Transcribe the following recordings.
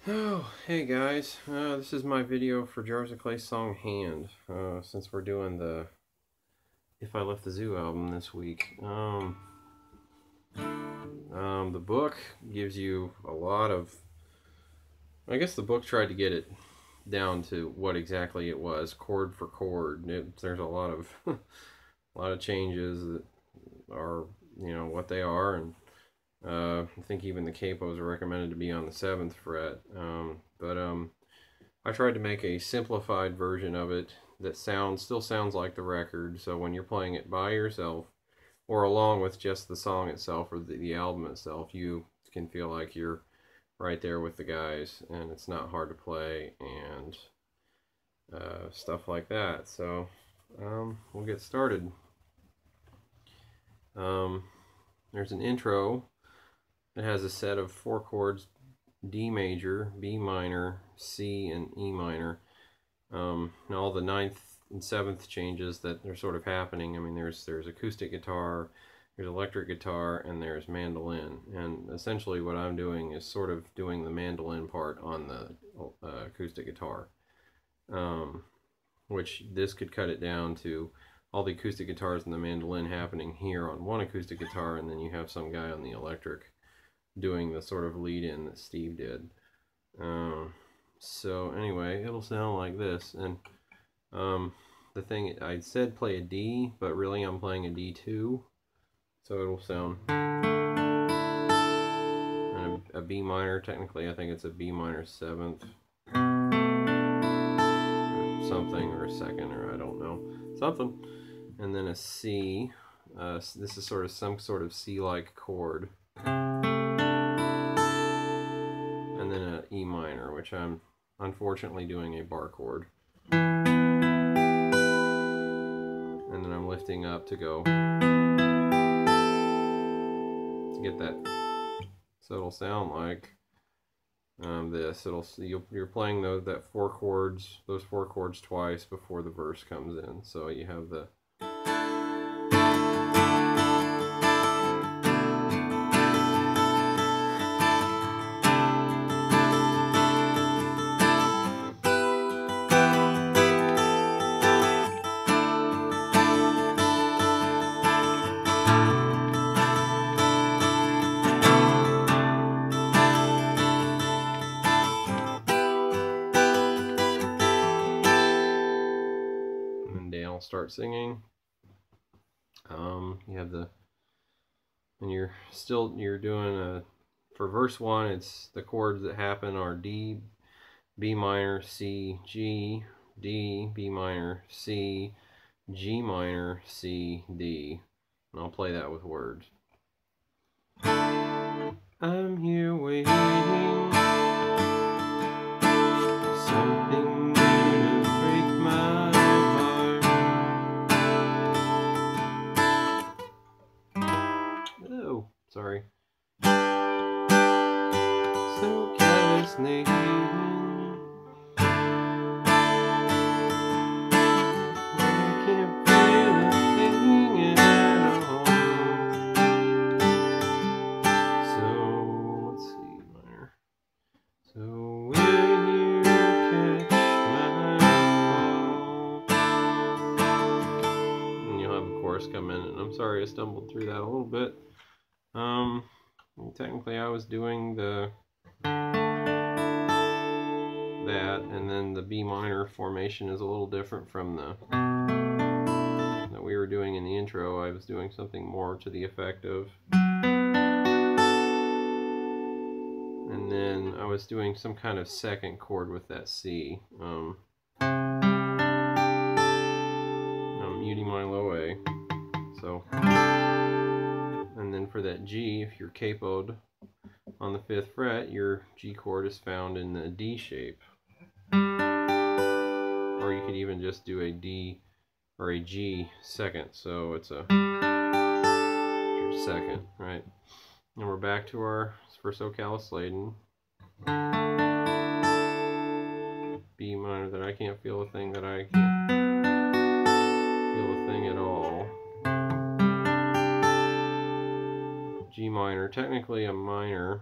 Oh, hey guys, this is my video for Jars of Clay song Hand, since we're doing the If I Left the Zoo album this week. The book gives you a lot of, I guess the book tried to get it down to what exactly it was, chord for chord. There's a lot of, a lot of changes that are, what they are, and I think even the capos are recommended to be on the 7th fret. I tried to make a simplified version of it that still sounds like the record. So when you're playing it by yourself or along with just the song itself or the album itself, you can feel like you're right there with the guys, and it's not hard to play and stuff like that. So we'll get started. There's an intro. It has a set of 4 chords: D major, B minor, C, and E minor. And all the 9th and 7th changes that are sort of happening. I mean, there's acoustic guitar, there's electric guitar, and there's mandolin. And essentially what I'm doing is sort of doing the mandolin part on the acoustic guitar. Which this could cut it down to all the acoustic guitars and the mandolin happening here on one acoustic guitar, and then you have some guy on the electric doing the sort of lead-in that Steve did. So anyway, it'll sound like this. And the thing, I said play a D, but really I'm playing a D2, so it'll sound, and a B minor. Technically I think it's a B minor 7th or something, or a 2nd, or I don't know, something. And then a C. This is sort of some sort of C-like chord. And then an E minor, which I'm unfortunately doing a bar chord. And then I'm lifting up to go to get that. So it'll sound like this. You're playing those 4 chords twice before the verse comes in. So you have the start singing. You have and you're doing for verse 1, it's the chords that happen are D, B minor, C, G, D, B minor, C, G minor, C, D. And I'll play that with words. I'm here waiting, something new to break my heart. Oh, sorry. So carelessly, I can't feel a thing at all. So let's see, minor. So will you catch my fall? And you'll have a chorus come in, and I'm sorry I stumbled through that a little bit. Technically I was doing that, and then the B minor formation is a little different from that we were doing in the intro. I was doing something more to the effect of, and then I was doing some kind of 2nd chord with that C. I'm muting my low A. So, and then for that G, if you're capoed on the 5th fret, your G chord is found in the D shape. Or you could even just do a D or a G 2nd, so it's a 2nd, right? And we're back to our for So Callous Laden. B minor, that I can't feel a thing, that I can't feel a thing at all. G minor, technically a minor.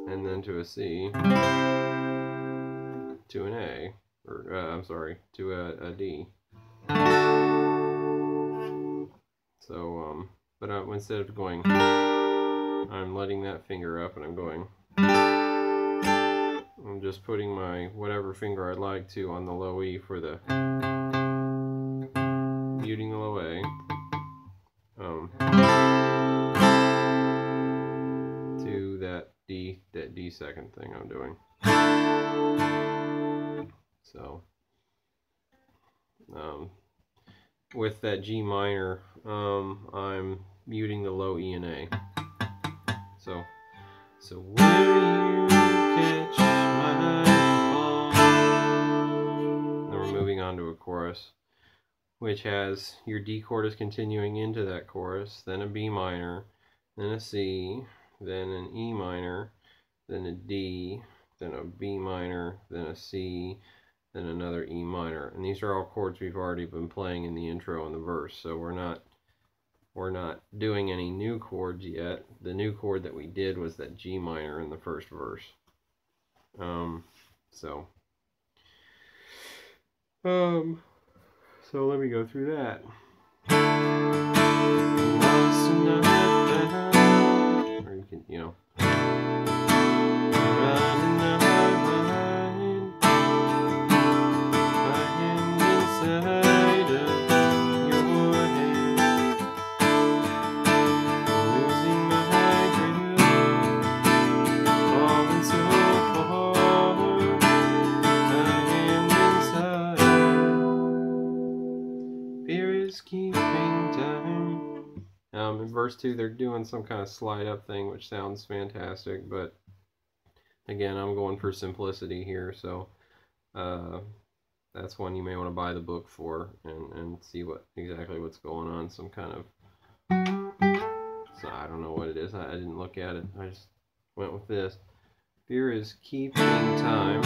and then to a C, to an A, or I'm sorry, to a D. So, but instead of going, I'm letting that finger up and I'm going. I'm just putting my whatever finger I'd like to on the low E for the muting the low A. To that D second thing I'm doing. So, with that G minor, I'm muting the low E and A. So will you catch my fall? Then we're moving on to a chorus, which has your D chord is continuing into that chorus, then a B minor, then a C, then an E minor, then a D, then a B minor, then a C, then another E minor. And these are all chords we've already been playing in the intro and the verse, so we're not doing any new chords yet. The new chord that we did was that G minor in the first verse. So let me go through that. Or you can, you know. In verse 2, they're doing some kind of slide up thing, which sounds fantastic, but again, I'm going for simplicity here, so that's one you may want to buy the book for and see exactly what's going on. Some kind of, so I don't know what it is. I didn't look at it. I just went with this. Fear is keeping time.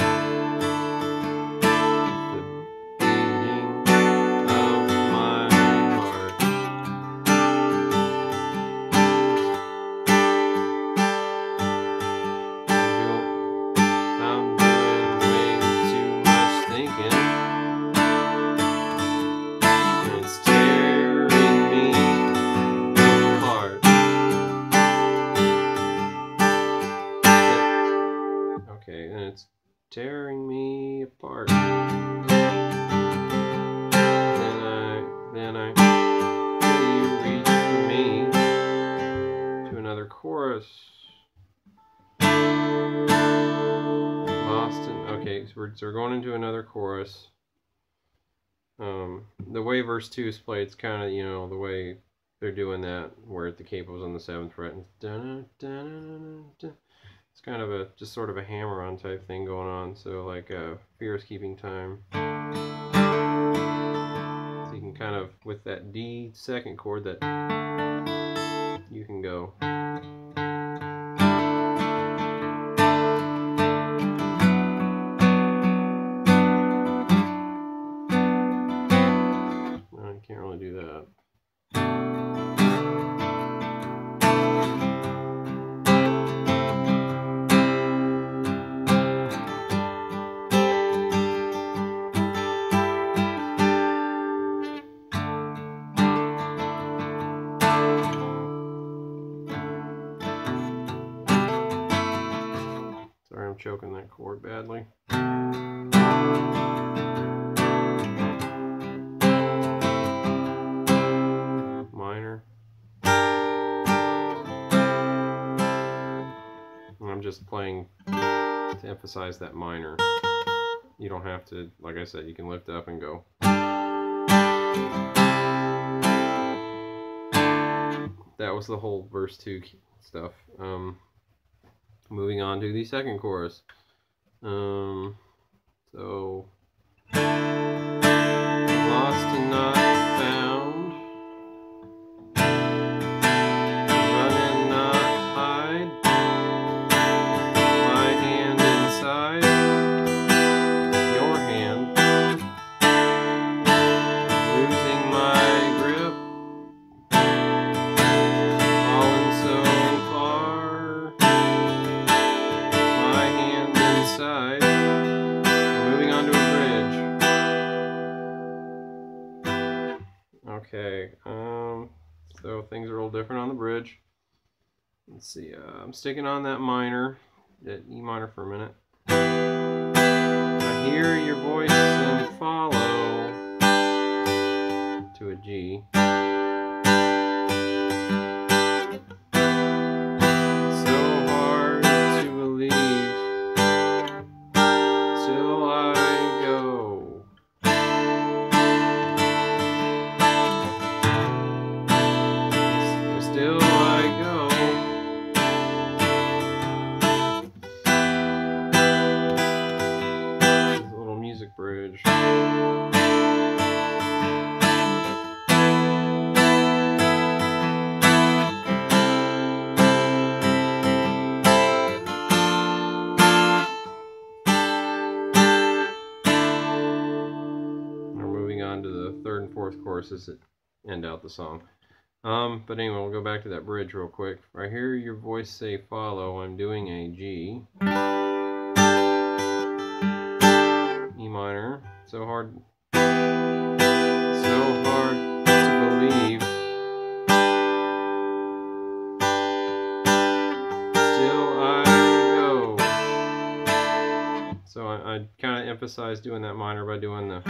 Tearing me apart. Then I feel you reach for me to another chorus. Lost in, okay, so we're going into another chorus. The way verse 2 is played, it's kind of, you know, the way they're doing that, where the capo's on the 7th fret and it's kind of just sort of a hammer-on type thing going on. So like Fear is keeping time. So you can kind of, with that D second chord, that you can go. I can't really do that. I'm choking that chord badly. Minor. And I'm just playing to emphasize that minor. You don't have to, like I said, you can lift up and go. That was the whole verse 2 stuff. Moving on to the second chorus. So lost and not found, run and not hide, my hand inside your hand, losing my grip, falling so far. Okay, so things are a little different on the bridge. Let's see, I'm sticking on that minor, that E minor for a minute. I hear your voice and follow to a G. Bridge. We're moving on to the third and fourth choruses that end out the song. But anyway, we'll go back to that bridge real quick. I hear your voice say follow. I'm doing a G. E minor. So hard to believe. Still I go. So I kind of emphasize doing that minor by doing the.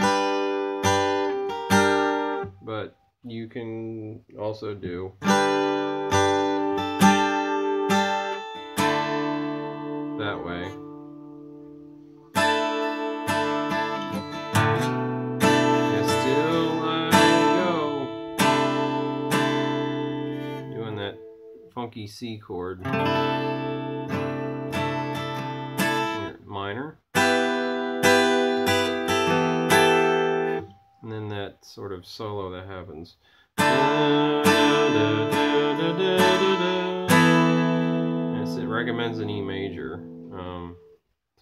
But you can also do that way. And still I go. Doing that funky C chord. Here, minor. And then that sort of solo that happens. And it recommends an E major. So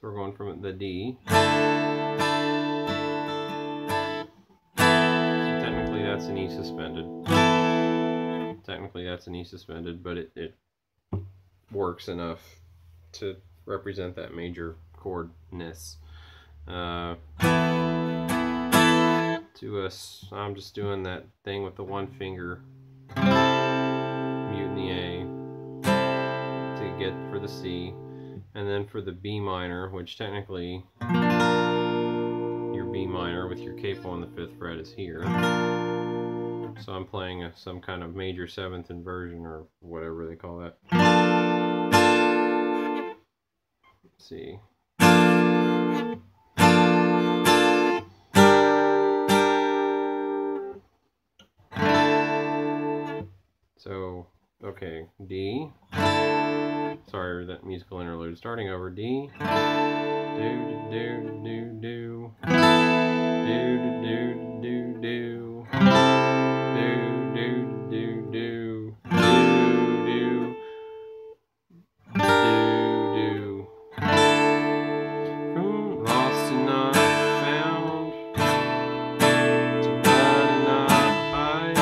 we're going from the D. So technically that's an E suspended. But it works enough to represent that major chordness. To us, I'm just doing that thing with the one finger, muting the A to get for the C, and then for the B minor, which technically your B minor with your capo on the 5th fret is here. So I'm playing some kind of major 7th inversion or whatever they call that. Let's see. So, okay, D, sorry, that musical interlude, starting over, D, do, do, do, do, do, do, do, do, do, do, do, do, do, lost and not found, to hide and not hide.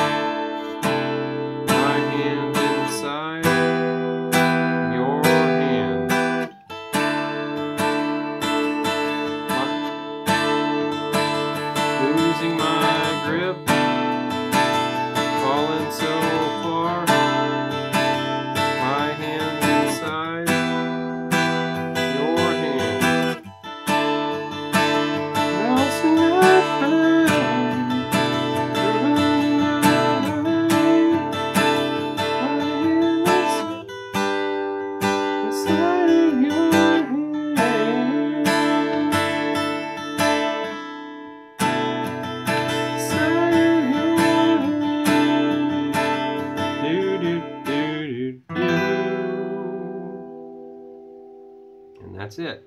Losing my grip, falling so far, my hand inside your hand. Lost and not found, inside of your hand. And that's it.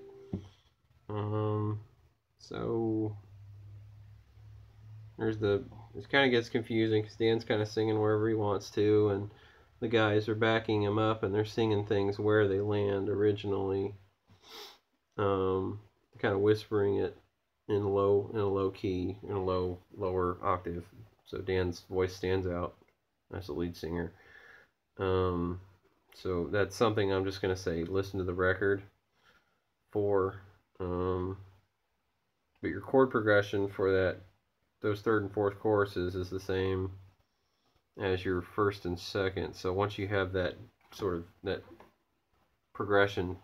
So there's it kind of gets confusing because Dan's kind of singing wherever he wants to, and the guys are backing him up and they're singing things where they land originally, kind of whispering it in a low key, in a lower octave, so Dan's voice stands out as a lead singer. So that's something I'm just going to say, listen to the record for. But your chord progression for those third and fourth choruses is the same as your first and second. So once you have that sort of that progression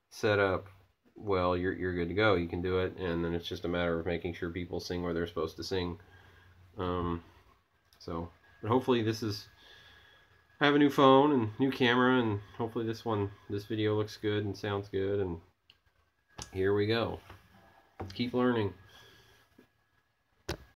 set up, well, you're good to go. You can do it, and then it's just a matter of making sure people sing where they're supposed to sing. But hopefully I have a new phone and new camera, and hopefully this video looks good and sounds good, and here we go. Keep learning.